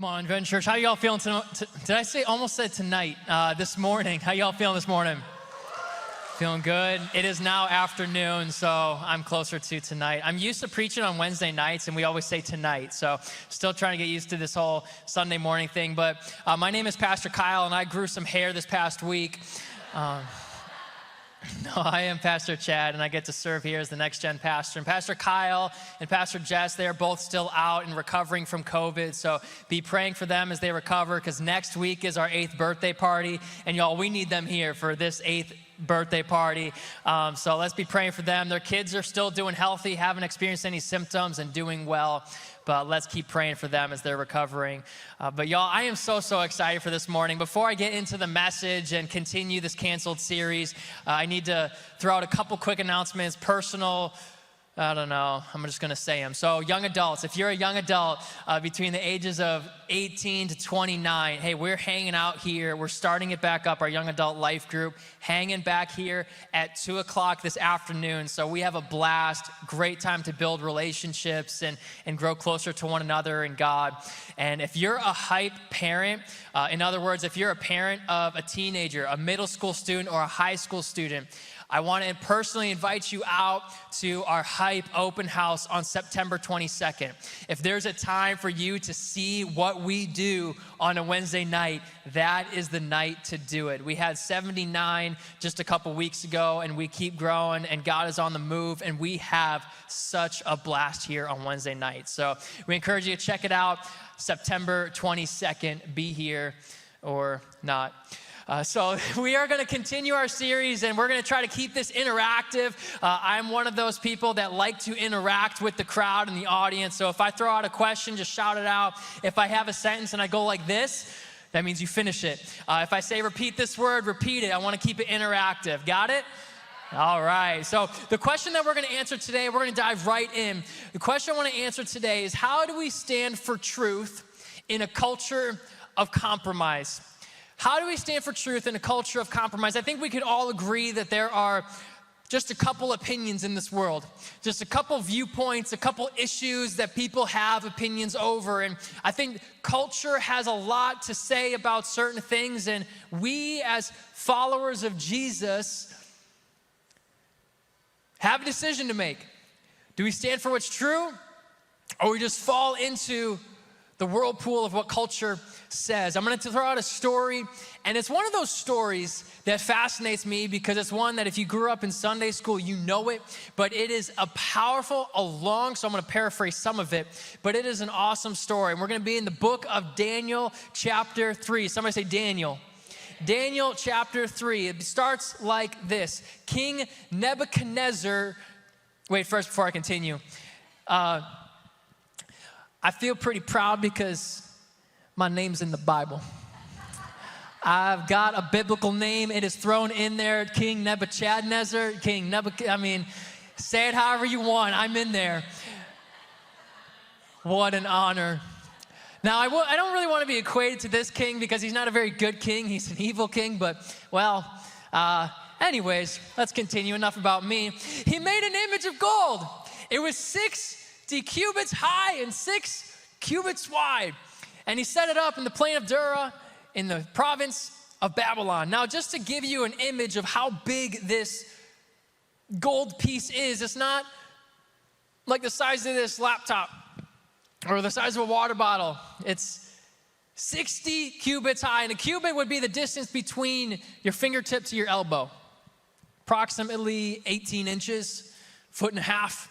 Come on, Advent Church. How y'all feeling tonight? Did I say, almost said tonight, this morning? How y'all feeling this morning? Feeling good? It is now afternoon, so I'm closer to tonight. I'm used to preaching on Wednesday nights, and we always say tonight, so still trying to get used to this whole Sunday morning thing. But my name is Pastor Kyle, and I grew some hair this past week. No, I am Pastor Chad, and I get to serve here as the next gen pastor. And Pastor Kyle and Pastor Jess, they are both still out and recovering from COVID, so be praying for them as they recover, because next week is our 8th birthday party, and y'all, we need them here for this 8th birthday party. So let's be praying for them. Their kids are still doing healthy, haven't experienced any symptoms, and doing well. But let's keep praying for them as they're recovering. But y'all, I am so excited for this morning. Before I get into the message and continue this canceled series, I need to throw out a couple quick announcements, personal, I don't know, I'm just gonna say them. So young adults, if you're a young adult between the ages of 18 to 29, hey, we're hanging out here. We're starting it back up, our young adult life group, hanging back here at 2 o'clock this afternoon. So we have a blast, great time to build relationships and grow closer to one another and God. And if you're a hype parent, in other words, if you're a parent of a teenager, a middle school student, or a high school student, I want to personally invite you out to our Hype Open House on September 22nd. If there's a time for you to see what we do on a Wednesday night, that is the night to do it. We had 79 just a couple weeks ago, and we keep growing, and God is on the move, and we have such a blast here on Wednesday night. So we encourage you to check it out, September 22nd. Be here or not. So we are going to continue our series, and we're going to try to keep this interactive. I'm one of those people that like to interact with the crowd and the audience. So if I throw out a question, just shout it out. If I have a sentence and I go like this, that means you finish it. If I say repeat this word, repeat it. I want to keep it interactive. Got it? All right. So the question that we're going to answer today, we're going to dive right in. The question I want to answer today is, how do we stand for truth in a culture of compromise? How do we stand for truth in a culture of compromise? I think we could all agree that there are just a couple opinions in this world, just a couple viewpoints, a couple issues that people have opinions over. And I think culture has a lot to say about certain things. And we, as followers of Jesus, have a decision to make. Do we stand for what's true, or we just fall into the whirlpool of what culture says? I'm going to throw out a story, and it's one of those stories that fascinates me because it's one that if you grew up in Sunday school, you know it, but it is a powerful, so I'm going to paraphrase some of it, but it is an awesome story. And we're going to be in the book of Daniel chapter 3. Somebody say Daniel. Daniel chapter 3. It starts like this. King Nebuchadnezzar, first before I continue, I feel pretty proud because my name's in the Bible. I've got a biblical name. It is thrown in there, King Nebuchadnezzar, say it however you want. I'm in there. What an honor. Now, I don't really want to be equated to this king because he's not a very good king. He's an evil king, but, anyways, let's continue. Enough about me. He made an image of gold. It was 60 cubits high and 6 cubits wide. And he set it up in the plain of Dura in the province of Babylon. Now, just to give you an image of how big this gold piece is, it's not like the size of this laptop or the size of a water bottle. It's 60 cubits high, and a cubit would be the distance between your fingertip to your elbow. Approximately 18 inches, 1.5 feet.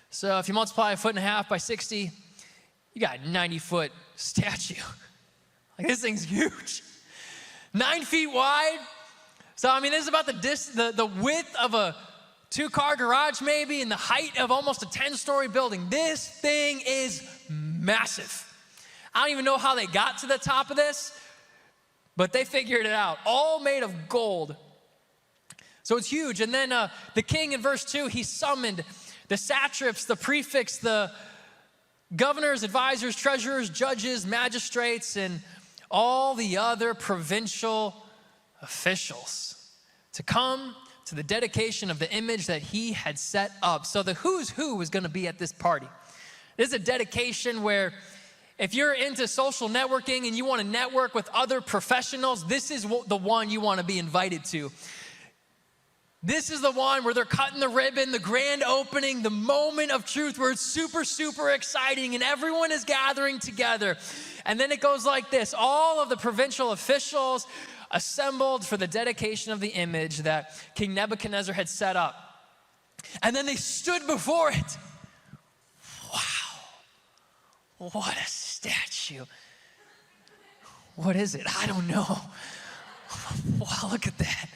So if you multiply 1.5 feet by 60, you got a 90-foot statue. Like, this thing's huge. 9 feet wide. So, this is about the width of a 2-car garage maybe, and the height of almost a 10-story building. This thing is massive. I don't even know how they got to the top of this, but they figured it out. All made of gold. So it's huge. And then the king in verse 2, he summoned the satraps, the prefects, the governors, advisors, treasurers, judges, magistrates, and all the other provincial officials to come to the dedication of the image that he had set up. So the who's who was going to be at this party. This is a dedication where If you're into social networking and you want to network with other professionals, this is the one you want to be invited to. This is the one where they're cutting the ribbon, the grand opening, the moment of truth where it's super, super exciting and everyone is gathering together. And then it goes like this. All of the provincial officials assembled for the dedication of the image that King Nebuchadnezzar had set up. And then they stood before it. Wow, what a statue. What is it? I don't know. Wow, look at that.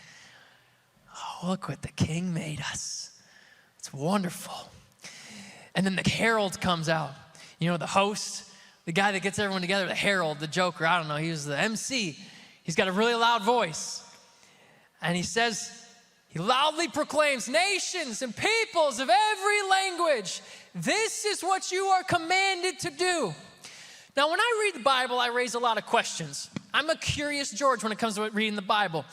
Oh, look what the king made us. It's wonderful. And then the herald comes out. You know, the host, the guy that gets everyone together, the herald, the joker, I don't know, he was the MC. He's got a really loud voice. And he says, he loudly proclaims, nations and peoples of every language, this is what you are commanded to do. Now, when I read the Bible, I raise a lot of questions. I'm a curious George when it comes to reading the Bible.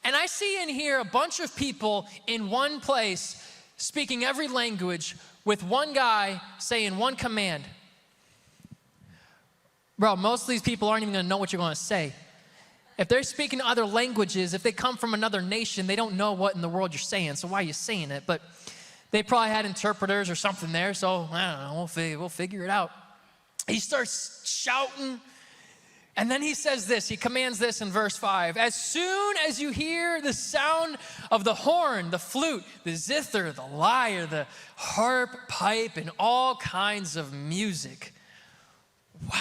And I see in here a bunch of people in one place speaking every language with one guy saying one command. Bro, most of these people aren't even gonna know what you're gonna say. If they're speaking other languages, if they come from another nation, they don't know what in the world you're saying, so why are you saying it? But they probably had interpreters or something there, so I don't know, we'll figure it out. He starts shouting, and then he says this, he commands this in verse 5. As soon as you hear the sound of the horn, the flute, the zither, the lyre, the harp, pipe, and all kinds of music. Wow,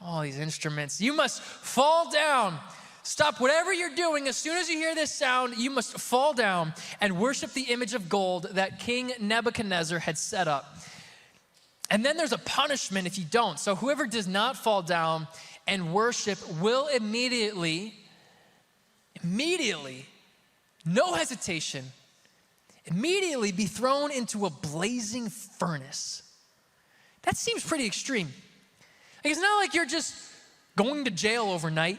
all these instruments. You must fall down. Stop whatever you're doing. As soon as you hear this sound, you must fall down and worship the image of gold that King Nebuchadnezzar had set up. And then there's a punishment if you don't. So whoever does not fall down and worship will immediately, no hesitation, immediately be thrown into a blazing furnace. That seems pretty extreme. Like, it's not like you're just going to jail overnight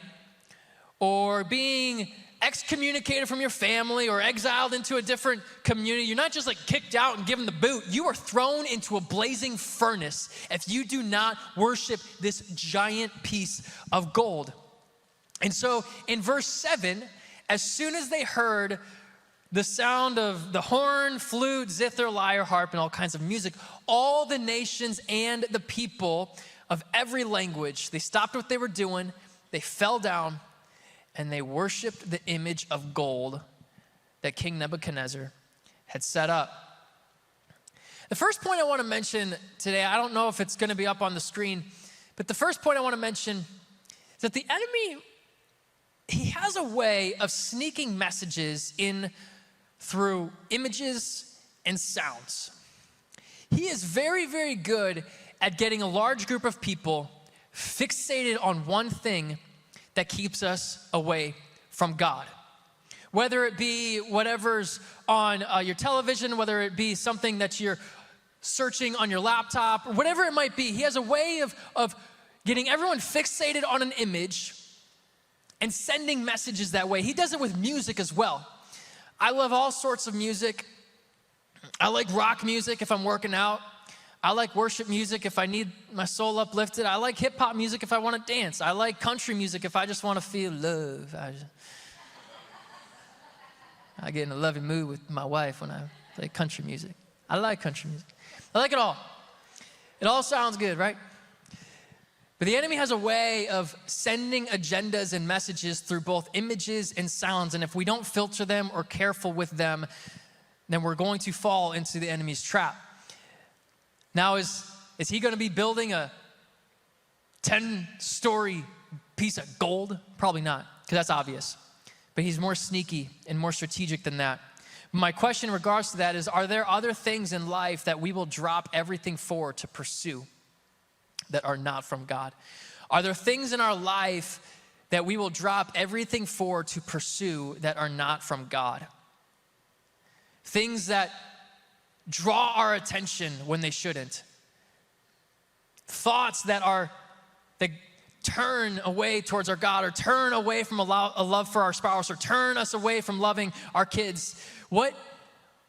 or being excommunicated from your family or exiled into a different community. You're not just like kicked out and given the boot. You are thrown into a blazing furnace if you do not worship this giant piece of gold. And so in verse 7, as soon as they heard the sound of the horn, flute, zither, lyre, harp, and all kinds of music, all the nations and the people of every language, they stopped what they were doing, they fell down, and they worshiped the image of gold that King Nebuchadnezzar had set up. The first point I want to mention today, I don't know if it's going to be up on the screen, but the first point I want to mention is that the enemy, he has a way of sneaking messages in through images and sounds. He is very, very good at getting a large group of people fixated on one thing that keeps us away from God. Whether it be whatever's on your television, whether it be something that you're searching on your laptop, or whatever it might be, he has a way of getting everyone fixated on an image and sending messages that way. He does it with music as well. I love all sorts of music. I like rock music if I'm working out. I like worship music if I need my soul uplifted. I like hip hop music if I want to dance. I like country music if I just want to feel love. I get in a loving mood with my wife when I play country music. I like country music. I like it all. It all sounds good, right? But the enemy has a way of sending agendas and messages through both images and sounds. And if we don't filter them or careful with them, then we're going to fall into the enemy's trap. Now, is he going to be building a 10-story piece of gold? Probably not, because that's obvious. But he's more sneaky and more strategic than that. My question in regards to that is, are there other things in life that we will drop everything for to pursue that are not from God? Are there things in our life that we will drop everything for to pursue that are not from God? Things that draw our attention when they shouldn't. Thoughts that turn away towards our God, or turn away from a love for our spouse, or turn us away from loving our kids. What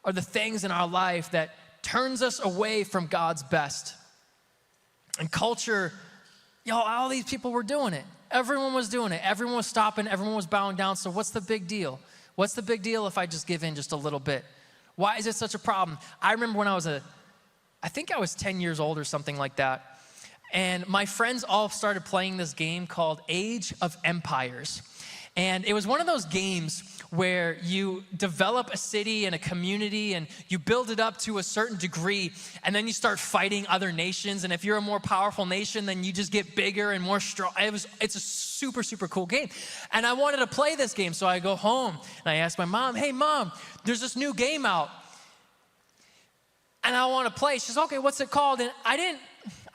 are the things in our life that turns us away from God's best? And culture all these people were doing it. Everyone was doing it. Everyone was stopping. Everyone was bowing down. So what's the big deal? What's the big deal if I just give in just a little bit? Why is it such a problem? I remember when I think I was 10 years old or something like that. And my friends all started playing this game called Age of Empires. And it was one of those games where you develop a city and a community and you build it up to a certain degree, and then you start fighting other nations. And if you're a more powerful nation, then you just get bigger and more strong. It's a super, super cool game. And I wanted to play this game, so I go home and I ask my mom, hey mom, there's this new game out and I want to play. She's okay, what's it called? And I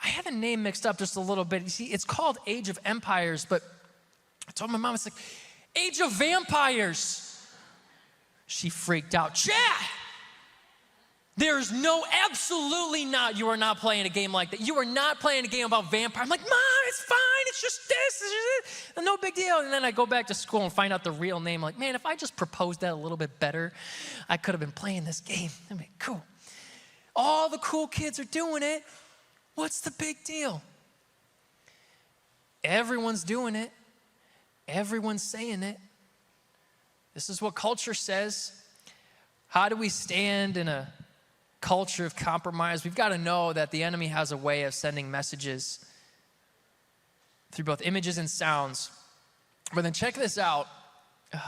had the name mixed up just a little bit. You see, it's called Age of Empires, but I told my mom, it's like, Age of Vampires. She freaked out. Chad, there's absolutely not, you are not playing a game like that. You are not playing a game about vampires. I'm like, Mom, it's fine, it's just this, no big deal. And then I go back to school and find out the real name. I'm like, man, if I just proposed that a little bit better, I could have been playing this game. That'd be cool. All the cool kids are doing it. What's the big deal? Everyone's doing it. Everyone's saying it. This is what culture says. How do we stand in a culture of compromise? We've got to know that the enemy has a way of sending messages through both images and sounds. But then check this out,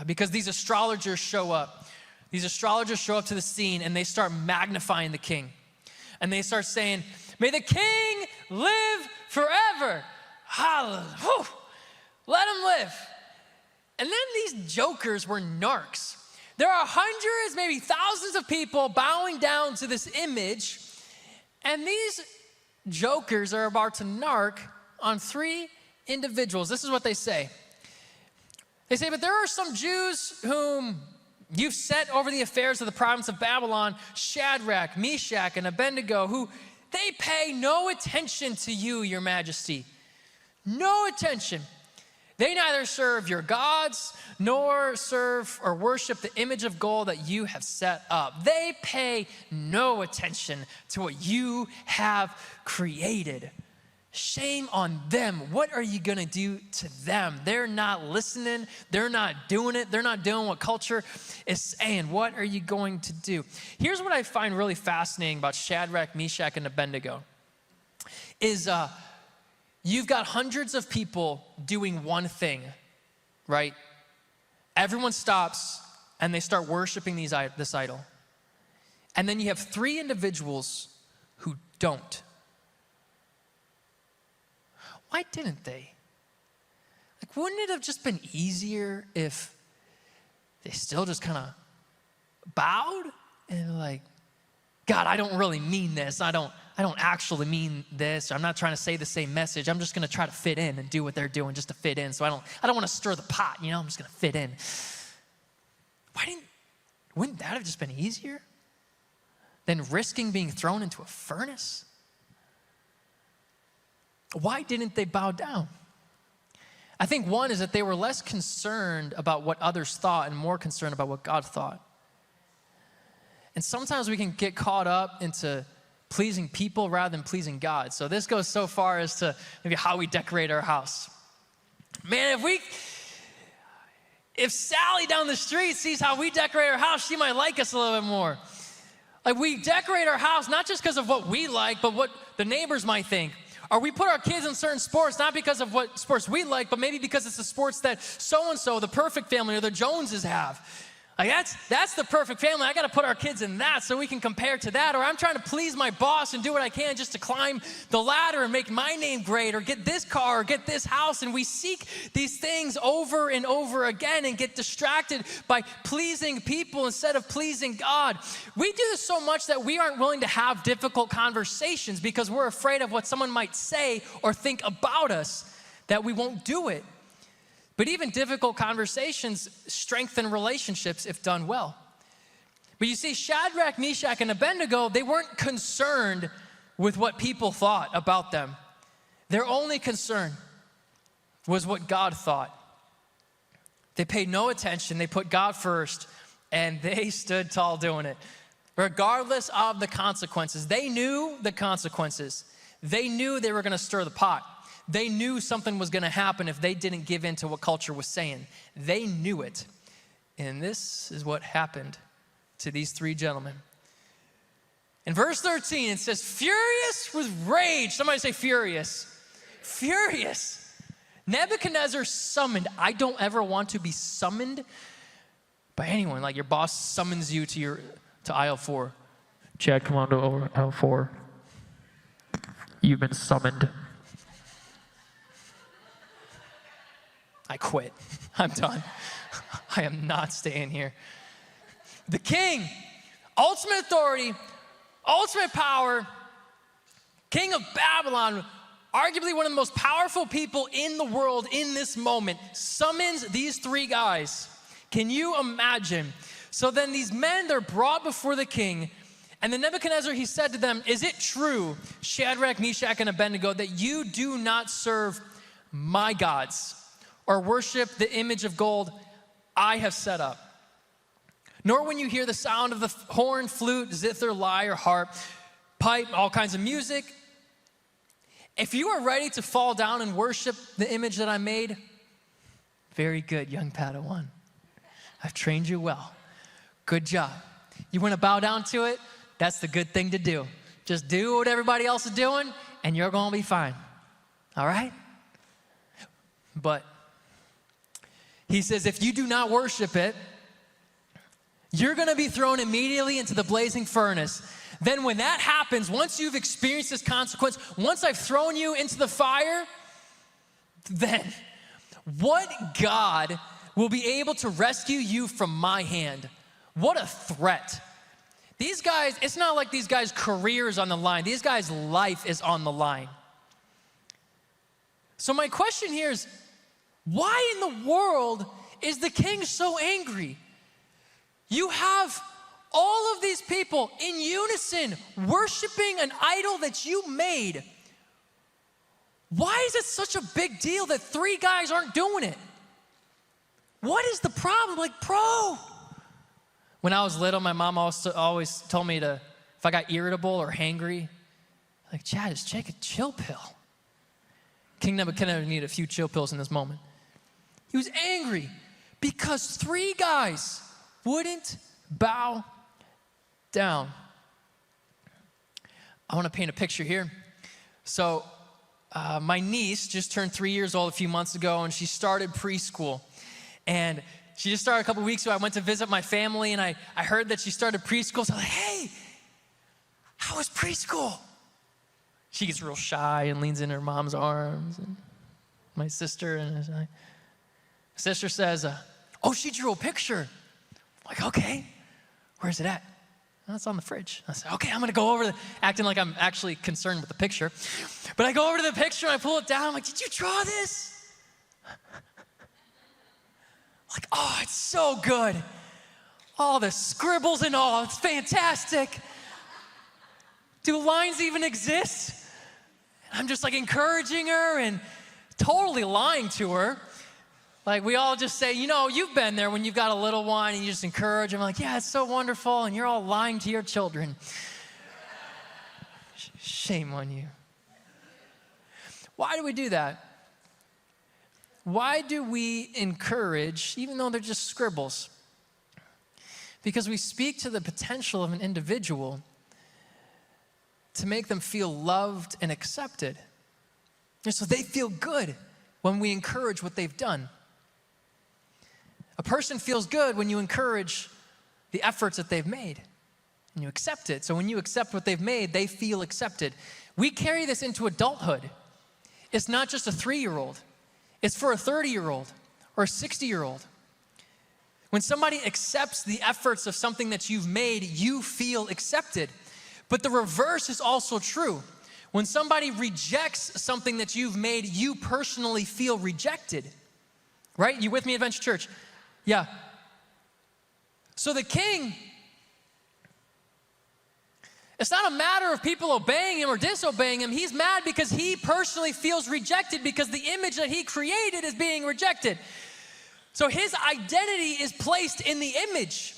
because these astrologers show up. These astrologers show up to the scene and they start magnifying the king. And they start saying, may the king live forever. Hallelujah. Let him live. And then these jokers were narcs. There are hundreds, maybe thousands of people bowing down to this image, and these jokers are about to narc on 3 individuals. This is what they say. They say, but there are some Jews whom you've set over the affairs of the province of Babylon, Shadrach, Meshach, and Abednego, who they pay no attention to you, your majesty. No attention. They neither serve your gods nor serve or worship the image of gold that you have set up. They pay no attention to what you have created. Shame on them. What are you going to do to them? They're not listening. They're not doing it. They're not doing what culture is saying. What are you going to do? Here's what I find really fascinating about Shadrach, Meshach, and Abednego is you've got hundreds of people doing one thing, right? Everyone stops and they start worshiping this idol. And then you have 3 individuals who don't. Why didn't they? Like, wouldn't it have just been easier if they still just kind of bowed and like, God, I don't really mean this. I don't actually mean this. I'm not trying to say the same message. I'm just going to try to fit in and do what they're doing just to fit in. So I don't want to stir the pot, I'm just going to fit in. Wouldn't that have just been easier than risking being thrown into a furnace? Why didn't they bow down? I think one is that they were less concerned about what others thought and more concerned about what God thought. And sometimes we can get caught up into pleasing people rather than pleasing God. So this goes so far as to maybe how we decorate our house. Man, if Sally down the street sees how we decorate our house, she might like us a little bit more. Like, we decorate our house not just because of what we like, but what the neighbors might think. Or we put our kids in certain sports, not because of what sports we like, but maybe because it's the sports that so-and-so, the perfect family, or the Joneses have. Like, that's the perfect family. I got to put our kids in that so we can compare to that. Or I'm trying to please my boss and do what I can just to climb the ladder and make my name great, or get this car, or get this house. And we seek these things over and over again and get distracted by pleasing people instead of pleasing God. We do this so much that we aren't willing to have difficult conversations because we're afraid of what someone might say or think about us, that we won't do it. But even difficult conversations strengthen relationships if done well. But you see, Shadrach, Meshach, and Abednego, they weren't concerned with what people thought about them. Their only concern was what God thought. They paid no attention. They put God first, and they stood tall doing it. Regardless of the consequences. They knew the consequences. They knew they were going to stir the pot. they knew something was gonna happen if they didn't give in to what culture was saying. They knew it. And this is what happened to these three gentlemen. In verse 13, it says, furious with rage. Somebody say furious. Furious. Nebuchadnezzar summoned. I don't ever want to be summoned by anyone. Like your boss summons you to aisle 4. Chad, come on to aisle 4. You've been summoned. I quit. I'm done. I am not staying here. The king, ultimate authority, ultimate power, king of Babylon, arguably one of the most powerful people in the world in this moment, summons these three guys. Can you imagine? So then these men, they're brought before the king, and then Nebuchadnezzar, he said to them, is it true, Shadrach, Meshach, and Abednego, that you do not serve my gods or worship the image of gold I have set up? Nor when you hear the sound of the horn, flute, zither, lyre, harp, pipe, all kinds of music. If you are ready to fall down and worship the image that I made, very good, young Padawan. I've trained you well. Good job. You want to bow down to it? That's the good thing to do. Just do what everybody else is doing, and you're going to be fine. All right? But he says, if you do not worship it, you're going to be thrown immediately into the blazing furnace. Then when that happens, once you've experienced this consequence, once I've thrown you into the fire, then what God will be able to rescue you from my hand? What a threat. These guys, it's not like these guys' career is on the line. These guys' life is on the line. So my question here is, why in the world is the king so angry? You have all of these people in unison worshiping an idol that you made. Why is it such a big deal that three guys aren't doing it? What is the problem? Like, bro. When I was little, my mom always told me to, if I got irritable or hangry, like, Chad, just take a chill pill. King Nebuchadnezzar needed a few chill pills in this moment. He was angry because three guys wouldn't bow down. I want to paint a picture here. So my niece just turned 3 years old a few months ago, and she started preschool. And she just started a couple weeks ago. I went to visit my family, and I heard that she started preschool. So I'm like, hey, how was preschool? She gets real shy and leans in her mom's arms. And my sister, and my sister says, oh, she drew a picture. I'm like, okay, where's it at? Oh, it's on the fridge. I said, okay, I'm gonna go over there, acting like I'm actually concerned with the picture. But I go over to the picture and I pull it down. I'm like, did you draw this? Like, oh, it's so good. All the scribbles and all, it's fantastic. Do lines even exist? And I'm just like encouraging her and totally lying to her. Like we all just say, you know, you've been there when you've got a little one and you just encourage them like, yeah, it's so wonderful, and you're all lying to your children. Shame on you. Why do we do that? Why do we encourage, even though they're just scribbles? Because we speak to the potential of an individual to make them feel loved and accepted. And so they feel good when we encourage what they've done. A person feels good when you encourage the efforts that they've made and you accept it. So when you accept what they've made, they feel accepted. We carry this into adulthood. It's not just a 3-year-old. It's for a 30-year-old or a 60-year-old. When somebody accepts the efforts of something that you've made, you feel accepted. But the reverse is also true. When somebody rejects something that you've made, you personally feel rejected. Right? You with me, Adventure Church? Yeah. So the king, it's not a matter of people obeying him or disobeying him. He's mad because he personally feels rejected because the image that he created is being rejected. So his identity is placed in the image.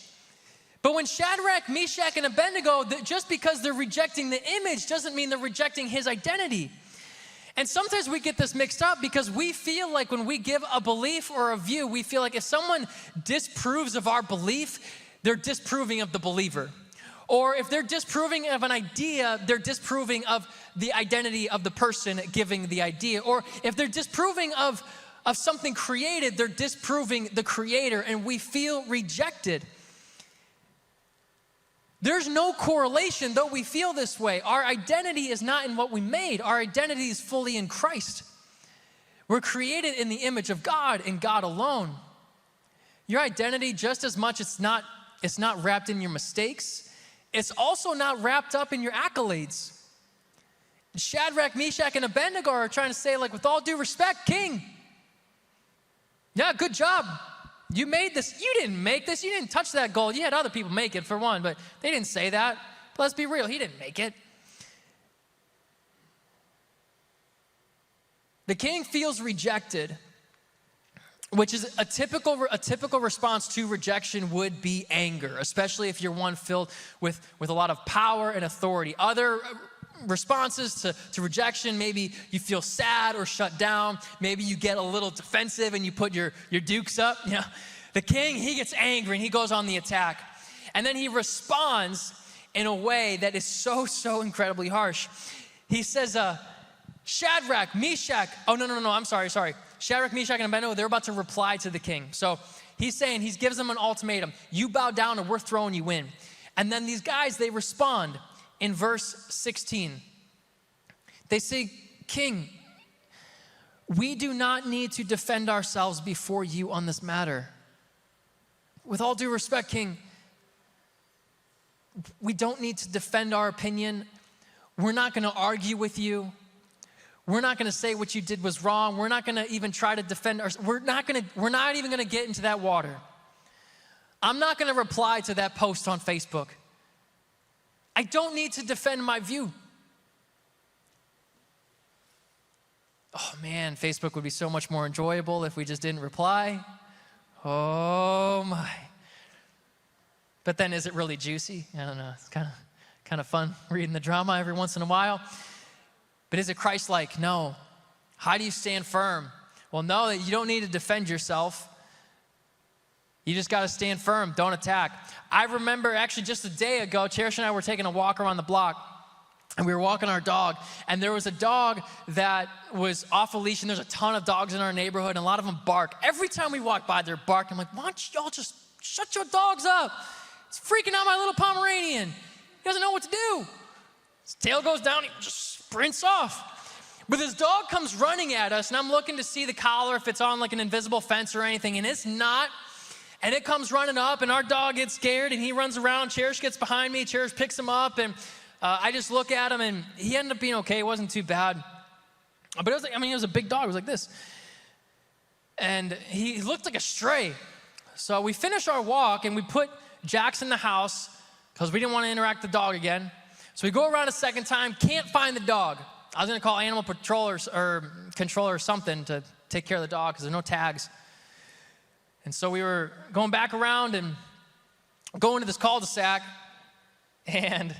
But when Shadrach, Meshach, and Abednego, just because they're rejecting the image doesn't mean they're rejecting his identity. And sometimes we get this mixed up because we feel like when we give a belief or a view, we feel like if someone disapproves of our belief, they're disproving of the believer. Or if they're disproving of an idea, they're disproving of the identity of the person giving the idea. Or if they're disproving of something created, they're disproving the creator, and we feel rejected. There's no correlation, though we feel this way. Our identity is not in what we made. Our identity is fully in Christ. We're created in the image of God and God alone. Your identity, just as much, it's not wrapped in your mistakes. It's also not wrapped up in your accolades. Shadrach, Meshach, and Abednego are trying to say, like, with all due respect, King, yeah, good job. You made this. You didn't make this. You didn't touch that gold. You had other people make it, for one, but they didn't say that. But let's be real. He didn't make it. The king feels rejected, which is a typical response to rejection would be anger, especially if you're one filled with a lot of power and authority. Other responses to rejection, maybe you feel sad or shut down. Maybe you get a little defensive and you put your dukes up. You know, the king, he gets angry and he goes on the attack. And then he responds in a way that is so incredibly harsh. He says, Shadrach, Meshach, I'm sorry. Shadrach, Meshach, and Abednego, they're about to reply to the king. So he's saying, he gives them an ultimatum. You bow down or we're throwing you in. And then these guys, they respond in verse 16. They say, King, we do not need to defend ourselves before you on this matter. With all due respect, King, we don't need to defend our opinion. We're not going to argue with you. We're not going to say what you did was wrong. We're not going to even try to defend ourselves. We're not even going to get into that water. I'm not going to reply to that post on Facebook. I don't need to defend my view. Oh man, Facebook would be so much more enjoyable if we just didn't reply. Oh my. But then is it really juicy? I don't know. It's kind of fun reading the drama every once in a while. But is it Christ-like? No. How do you stand firm? Well, know that you don't need to defend yourself. You just got to stand firm. Don't attack. I remember actually just a day ago, Cherish and I were taking a walk around the block, and we were walking our dog, and there was a dog that was off a leash, and there's a ton of dogs in our neighborhood, and a lot of them bark. Every time we walk by, they're barking. I'm like, why don't y'all just shut your dogs up? It's freaking out my little Pomeranian. He doesn't know what to do. His tail goes down, he just sprints off. But this dog comes running at us, and I'm looking to see the collar, if it's on like an invisible fence or anything, and it's not. And it comes running up, and our dog gets scared, and he runs around. Cherish gets behind me. Cherish picks him up, and I just look at him, and he ended up being okay. It wasn't too bad. But it was like, it was a big dog. It was like this. And he looked like a stray. So we finished our walk, and we put Jax in the house because we didn't want to interact with the dog again. So we go around a second time, can't find the dog. I was going to call animal patrollers or controller or something to take care of the dog because there's no tags. And so we were going back around and going to this cul-de-sac, and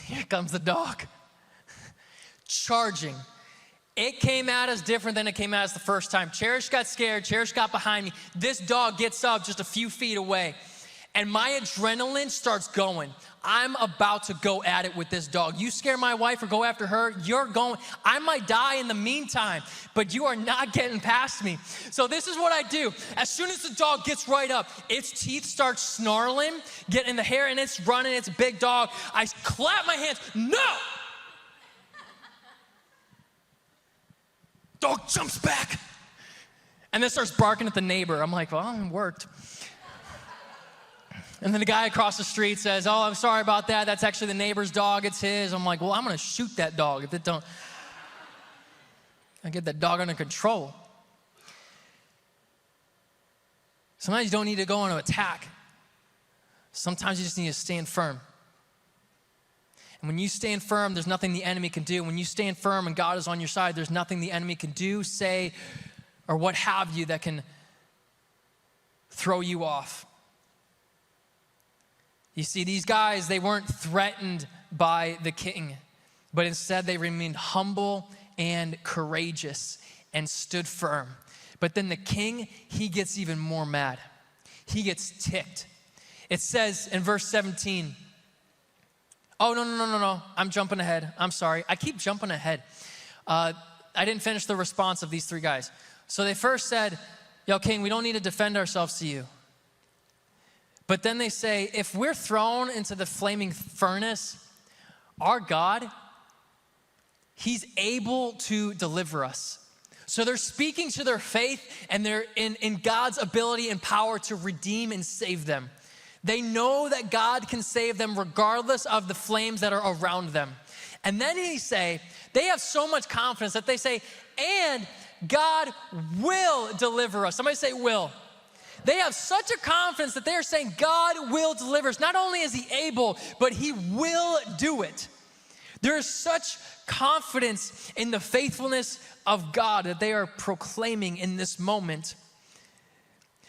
here comes the dog, charging. It came at us different than it came at us the first time. Cherish got scared. Cherish got behind me. This dog gets up just a few feet away, and my adrenaline starts going. I'm about to go at it with this dog. You scare my wife or go after her, you're going. I might die in the meantime, but you are not getting past me. So this is what I do. As soon as the dog gets right up, its teeth start snarling, getting in the hair, and it's running. It's a big dog. I clap my hands. No! Dog jumps back and then starts barking at the neighbor. I'm like, well, it worked. And then the guy across the street says, oh, I'm sorry about that. That's actually the neighbor's dog. It's his. I'm like, well, I'm going to shoot that dog if it don't. I get that dog under control. Sometimes you don't need to go on an attack. Sometimes you just need to stand firm. And when you stand firm, there's nothing the enemy can do. When you stand firm and God is on your side, there's nothing the enemy can do, say, or what have you that can throw you off. You see, these guys, they weren't threatened by the king, but instead they remained humble and courageous and stood firm. But then the king, he gets even more mad. He gets ticked. It says in verse 17, oh, no. I'm jumping ahead. I'm sorry. I keep jumping ahead. I didn't finish the response of these three guys. So they first said, yo, king, we don't need to defend ourselves to you. But then they say, if we're thrown into the flaming furnace, our God, he's able to deliver us. So they're speaking to their faith and they're in God's ability and power to redeem and save them. They know that God can save them regardless of the flames that are around them. And then they have so much confidence that they say, and God will deliver us. Somebody say will. They have such a confidence that they are saying God will deliver us. Not only is he able, but he will do it. There is such confidence in the faithfulness of God that they are proclaiming in this moment.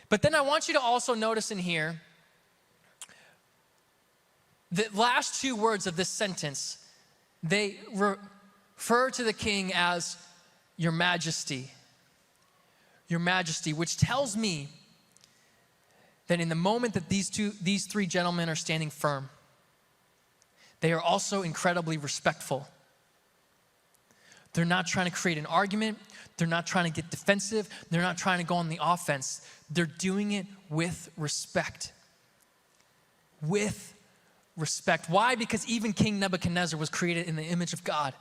But then I want you to also notice in here, the last two words of this sentence, they refer to the king as your majesty. Your majesty, which tells me that in the moment that these three gentlemen are standing firm, they are also incredibly respectful. They're not trying to create an argument. They're not trying to get defensive. They're not trying to go on the offense. They're doing it with respect. With respect. Why? Because even King Nebuchadnezzar was created in the image of God.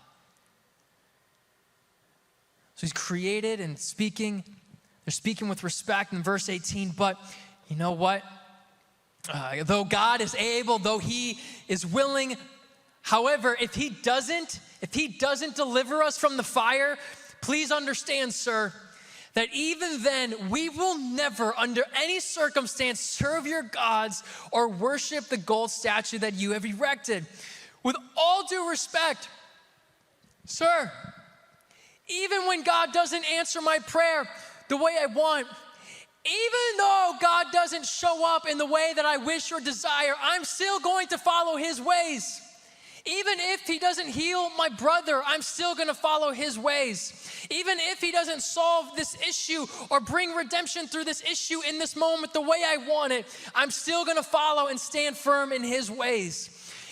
So he's created and speaking. They're speaking with respect in verse 18. But you know what? Though God is able, though he is willing, however, if he doesn't deliver us from the fire, please understand, sir, that even then we will never under any circumstance serve your gods or worship the gold statue that you have erected. With all due respect, sir, even when God doesn't answer my prayer the way I want, even though God doesn't show up in the way that I wish or desire, I'm still going to follow his ways. Even if he doesn't heal my brother, I'm still gonna follow his ways. Even if he doesn't solve this issue or bring redemption through this issue in this moment the way I want it, I'm still gonna follow and stand firm in his ways.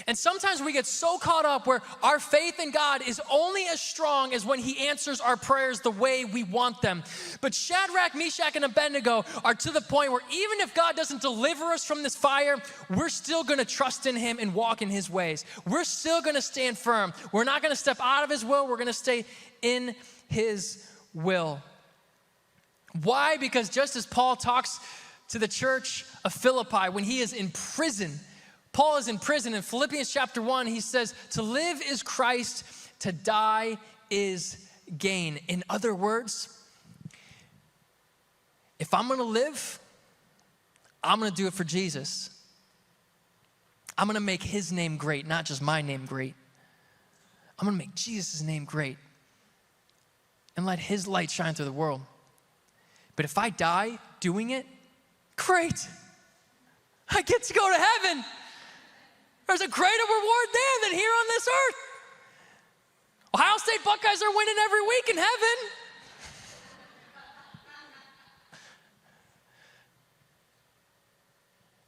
And sometimes we get so caught up where our faith in God is only as strong as when he answers our prayers the way we want them. But Shadrach, Meshach, and Abednego are to the point where even if God doesn't deliver us from this fire, we're still gonna trust in him and walk in his ways. We're still gonna stand firm. We're not gonna step out of his will, we're gonna stay in his will. Why? Because just as Paul talks to the church of Philippi when he is in prison, Paul is in prison. In Philippians chapter 1, he says, to live is Christ, to die is gain. In other words, if I'm gonna live, I'm gonna do it for Jesus. I'm gonna make his name great, not just my name great. I'm gonna make Jesus' name great and let his light shine through the world. But if I die doing it, great. I get to go to heaven. There's a greater reward there than here on this earth. Ohio State Buckeyes are winning every week in heaven.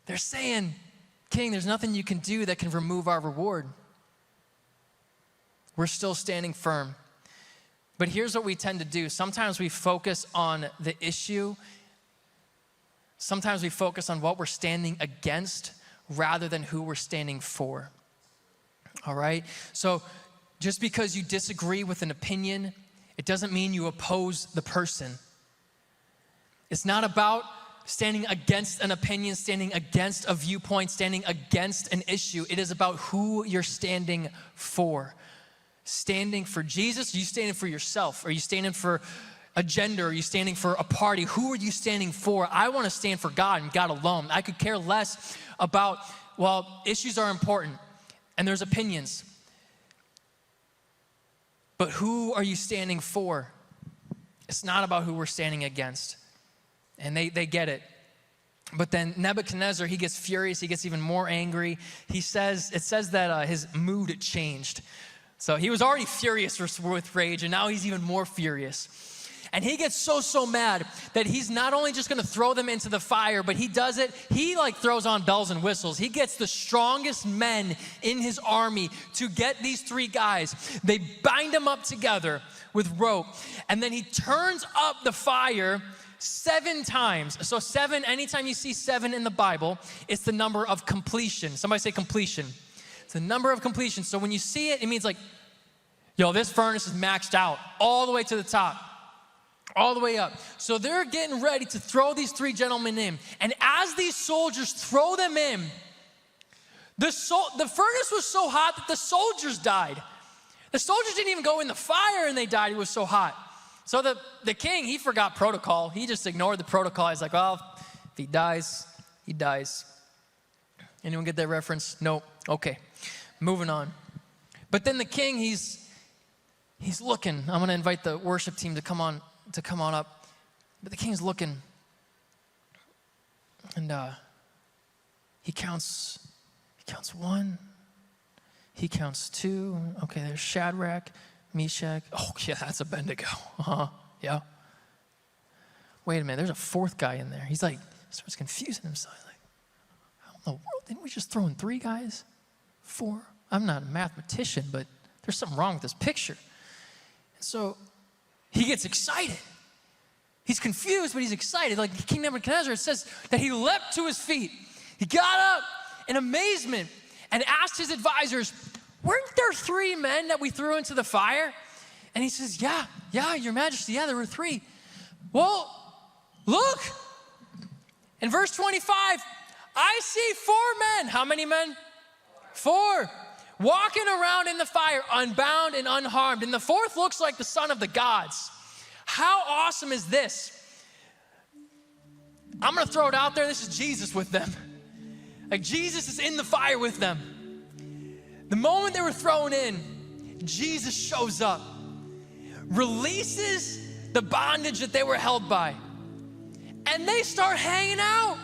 They're saying, King, there's nothing you can do that can remove our reward. We're still standing firm. But here's what we tend to do. Sometimes we focus on the issue. Sometimes we focus on what we're standing against rather than who we're standing for. All right? So just because you disagree with an opinion, it doesn't mean you oppose the person. It's not about standing against an opinion, standing against a viewpoint, standing against an issue. It is about who you're standing for. Standing for Jesus? Are you standing for yourself? Are you standing for a gender? Are you standing for a party? Who are you standing for? I want to stand for God and God alone. I could care less about, well, issues are important and there's opinions. But who are you standing for? It's not about who we're standing against. And they get it. But then Nebuchadnezzar, he gets furious. He gets even more angry. It says that his mood changed. So he was already furious with rage, and now he's even more furious. And he gets so mad that he's not only just gonna throw them into the fire, but he throws on bells and whistles. He gets the strongest men in his army to get these 3 guys. They bind them up together with rope, and then he turns up the fire 7 times. So 7, anytime you see 7 in the Bible, it's the number of completion. Somebody say completion. It's the number of completion. So when you see it, it means like, yo, this furnace is maxed out all the way to the top, all the way up. So they're getting ready to throw these 3 gentlemen in. And as these soldiers throw them in, the furnace was so hot that the soldiers died. The soldiers didn't even go in the fire and they died. It was so hot. So the king, he forgot protocol. He just ignored the protocol. He's like, well, if he dies, he dies. Anyone get that reference? No. Okay. Moving on. But then the king, he's looking. I'm going to invite the worship team to come on up. But the king's looking. And he counts 1. He counts 2. Okay, there's Shadrach, Meshach. Oh, yeah, that's Abednego. Yeah. Wait a minute, there's a 4th guy in there. He's like, starts confusing himself. He's like, how in the world? Didn't we just throw in 3 guys? 4? I'm not a mathematician, but there's something wrong with this picture. And so he gets excited. He's confused, but he's excited. Like King Nebuchadnezzar, it says that he leapt to his feet. He got up in amazement and asked his advisors, weren't there 3 men that we threw into the fire? And he says, yeah, your majesty, yeah, there were 3. Well, look, in verse 25, I see 4 men. How many men? 4. Walking around in the fire, unbound and unharmed. And the 4th looks like the son of the gods. How awesome is this? I'm gonna throw it out there, this is Jesus with them. Like Jesus is in the fire with them. The moment they were thrown in, Jesus shows up, releases the bondage that they were held by, and they start hanging out.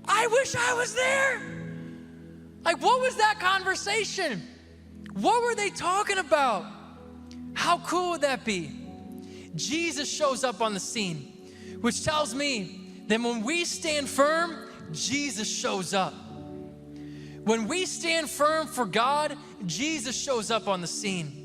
I wish I was there. Like, what was that conversation? What were they talking about? How cool would that be? Jesus shows up on the scene, which tells me that when we stand firm, Jesus shows up. When we stand firm for God, Jesus shows up on the scene.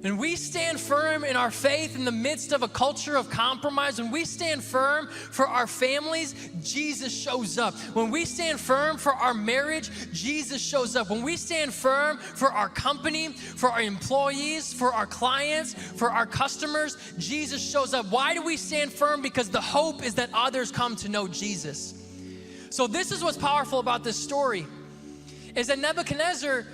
When we stand firm in our faith in the midst of a culture of compromise, when we stand firm for our families, Jesus shows up. When we stand firm for our marriage, Jesus shows up. When we stand firm for our company, for our employees, for our clients, for our customers, Jesus shows up. Why do we stand firm? Because the hope is that others come to know Jesus. So this is what's powerful about this story, is that Nebuchadnezzar,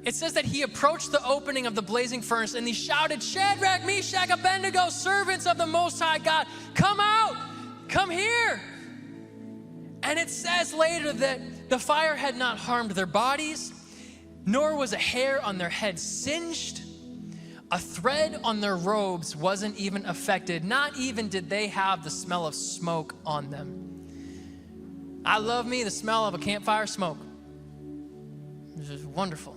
it says that he approached the opening of the blazing furnace and he shouted, Shadrach, Meshach, Abednego, servants of the Most High God, come out, come here. And it says later that the fire had not harmed their bodies, nor was a hair on their heads singed. A thread on their robes wasn't even affected. Not even did they have the smell of smoke on them. I love me the smell of a campfire smoke. It's just wonderful.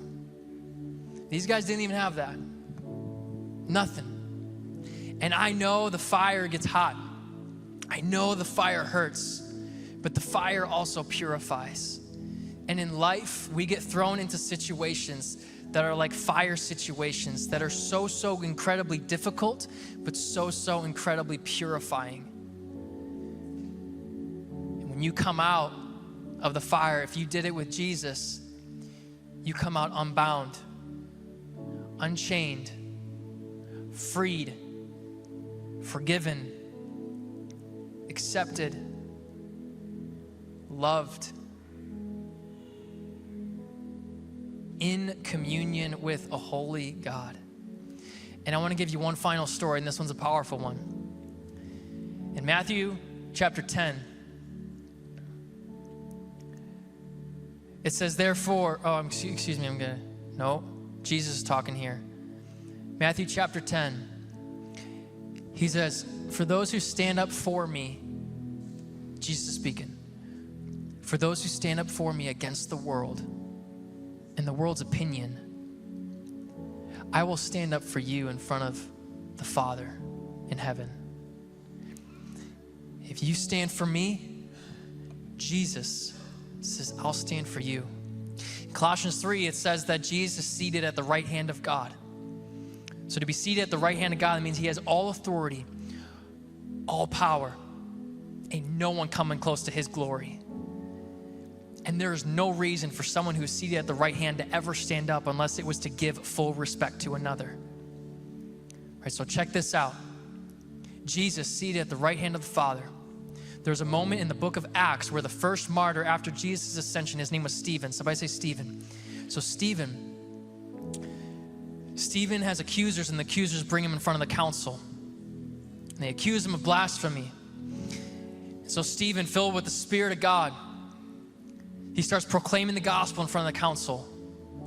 These guys didn't even have that. Nothing. And I know the fire gets hot. I know the fire hurts, but the fire also purifies. And in life, we get thrown into situations that are like fire situations that are so incredibly difficult, but so incredibly purifying. And when you come out of the fire, if you did it with Jesus, you come out unbound, unchained, freed, forgiven, accepted, loved, in communion with a holy God. And I want to give you one final story, and this one's a powerful one. In Matthew chapter 10, it says, therefore, excuse me, Jesus is talking here. Matthew chapter 10, he says, for those who stand up for me, Jesus is speaking, for those who stand up for me against the world and the world's opinion, I will stand up for you in front of the Father in heaven. If you stand for me, Jesus says, I'll stand for you. In Colossians 3, it says that Jesus is seated at the right hand of God. So to be seated at the right hand of God, that means he has all authority, all power. Ain't no one coming close to his glory. And there is no reason for someone who's seated at the right hand to ever stand up unless it was to give full respect to another. All right, so check this out. Jesus seated at the right hand of the Father. There's a moment in the book of Acts where the first martyr after Jesus' ascension, his name was Stephen. Somebody say Stephen. So Stephen has accusers, and the accusers bring him in front of the council. And they accuse him of blasphemy. So Stephen, filled with the Spirit of God, he starts proclaiming the gospel in front of the council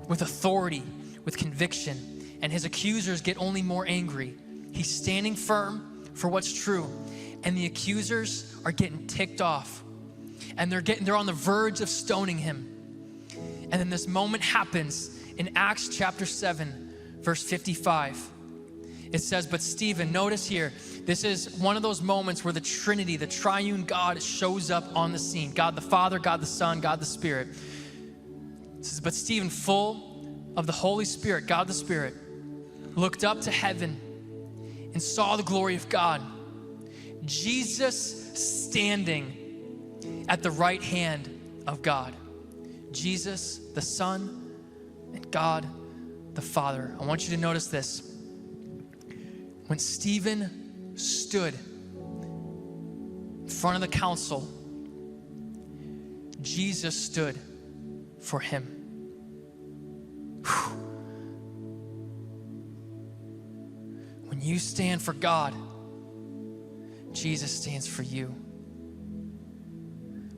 with authority, with conviction, and his accusers get only more angry. He's standing firm for what's true, and the accusers are getting ticked off, and they're on the verge of stoning him. And then this moment happens in Acts chapter 7, verse 55. It says, but Stephen, notice here, this is one of those moments where the Trinity, the triune God, shows up on the scene. God the Father, God the Son, God the Spirit. It says, but Stephen, full of the Holy Spirit, God the Spirit, looked up to heaven and saw the glory of God. Jesus standing at the right hand of God. Jesus, the Son, and God, the Father. I want you to notice this. When Stephen stood in front of the council, Jesus stood for him. Whew. When you stand for God, Jesus stands for you.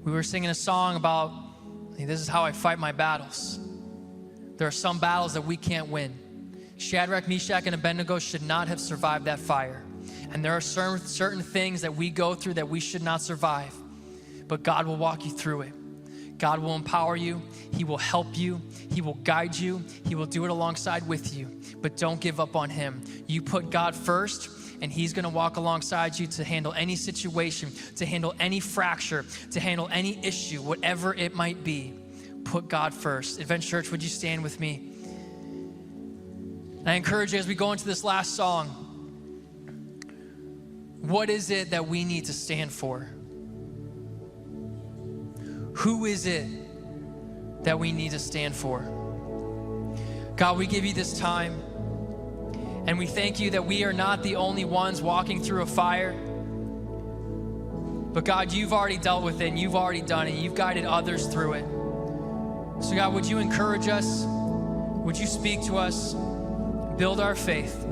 We were singing a song about, this is how I fight my battles. There are some battles that we can't win. Shadrach, Meshach, and Abednego should not have survived that fire. And there are certain things that we go through that we should not survive. But God will walk you through it. God will empower you. He will help you. He will guide you. He will do it alongside with you. But don't give up on him. You put God first, and he's gonna walk alongside you to handle any situation, to handle any fracture, to handle any issue, whatever it might be. Put God first. Advent Church, would you stand with me? And I encourage you as we go into this last song, what is it that we need to stand for? Who is it that we need to stand for? God, we give you this time, and we thank you that we are not the only ones walking through a fire. But God, you've already dealt with it, and you've already done it. You've guided others through it. So God, would you encourage us? Would you speak to us? Build our faith.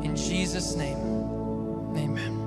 In Jesus' name, amen.